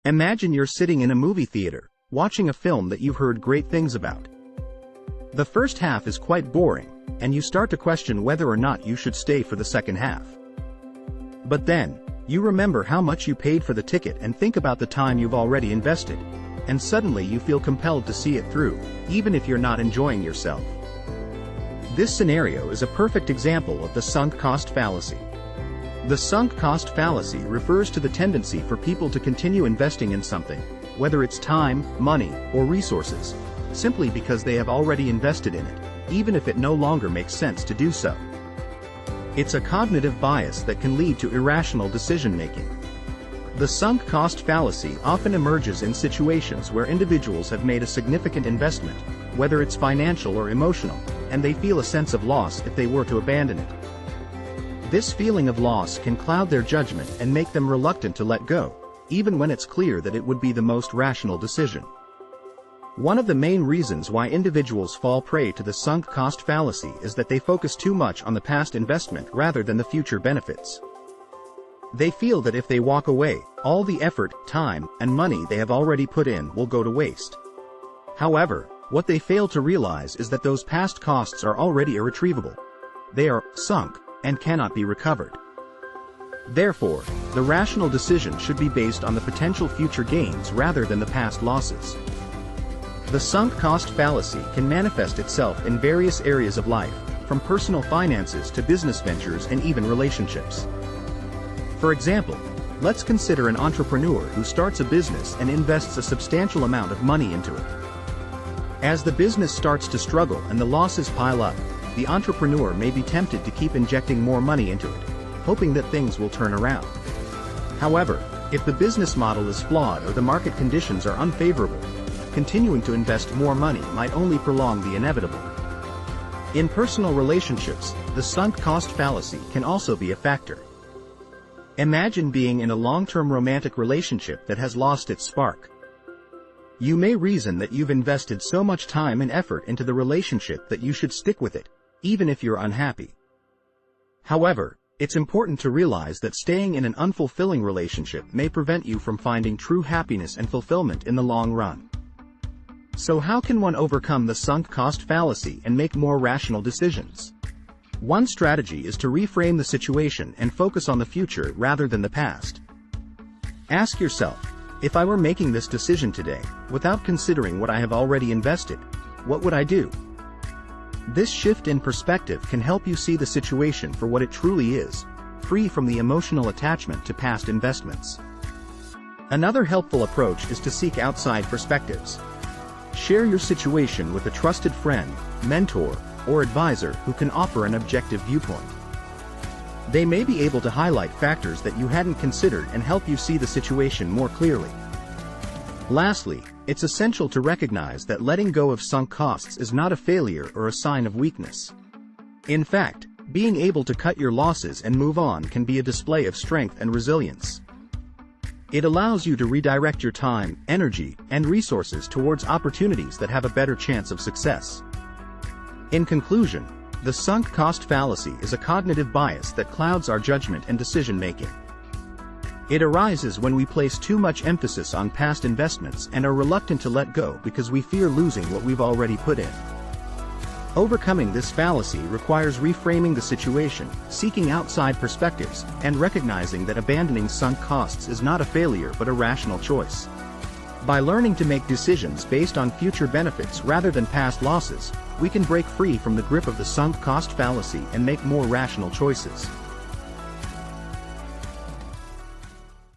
Imagine you're sitting in a movie theater, watching a film that you've heard great things about. The first half is quite boring, and you start to question whether or not you should stay for the second half. But then, you remember how much you paid for the ticket and think about the time you've already invested, and suddenly you feel compelled to see it through, even if you're not enjoying yourself. This scenario is a perfect example of the sunk cost fallacy. The sunk cost fallacy refers to the tendency for people to continue investing in something, whether it's time, money, or resources, simply because they have already invested in it, even if it no longer makes sense to do so. It's a cognitive bias that can lead to irrational decision-making. The sunk cost fallacy often emerges in situations where individuals have made a significant investment, whether it's financial or emotional, and they feel a sense of loss if they were to abandon it. This feeling of loss can cloud their judgment and make them reluctant to let go, even when it's clear that it would be the most rational decision. One of the main reasons why individuals fall prey to the sunk cost fallacy is that they focus too much on the past investment rather than the future benefits. They feel that if they walk away, all the effort, time, and money they have already put in will go to waste. However, what they fail to realize is that those past costs are already irretrievable. They are sunk and cannot be recovered. Therefore, the rational decision should be based on the potential future gains rather than the past losses. The sunk cost fallacy can manifest itself in various areas of life, from personal finances to business ventures and even relationships. For example, let's consider an entrepreneur who starts a business and invests a substantial amount of money into it. As the business starts to struggle and the losses pile up, the entrepreneur may be tempted to keep injecting more money into it, hoping that things will turn around. However, if the business model is flawed or the market conditions are unfavorable, continuing to invest more money might only prolong the inevitable. In personal relationships, the sunk cost fallacy can also be a factor. Imagine being in a long-term romantic relationship that has lost its spark. You may reason that you've invested so much time and effort into the relationship that you should stick with it, even if you're unhappy. However, it's important to realize that staying in an unfulfilling relationship may prevent you from finding true happiness and fulfillment in the long run. So how can one overcome the sunk cost fallacy and make more rational decisions? One strategy is to reframe the situation and focus on the future rather than the past. Ask yourself, if I were making this decision today, without considering what I have already invested, what would I do? This shift in perspective can help you see the situation for what it truly is, free from the emotional attachment to past investments. Another helpful approach is to seek outside perspectives. Share your situation with a trusted friend, mentor, or advisor who can offer an objective viewpoint. They may be able to highlight factors that you hadn't considered and help you see the situation more clearly. Lastly, it's essential to recognize that letting go of sunk costs is not a failure or a sign of weakness. In fact, being able to cut your losses and move on can be a display of strength and resilience. It allows you to redirect your time, energy, and resources towards opportunities that have a better chance of success. In conclusion, the sunk cost fallacy is a cognitive bias that clouds our judgment and decision-making. It arises when we place too much emphasis on past investments and are reluctant to let go because we fear losing what we've already put in. Overcoming this fallacy requires reframing the situation, seeking outside perspectives, and recognizing that abandoning sunk costs is not a failure but a rational choice. By learning to make decisions based on future benefits rather than past losses, we can break free from the grip of the sunk cost fallacy and make more rational choices.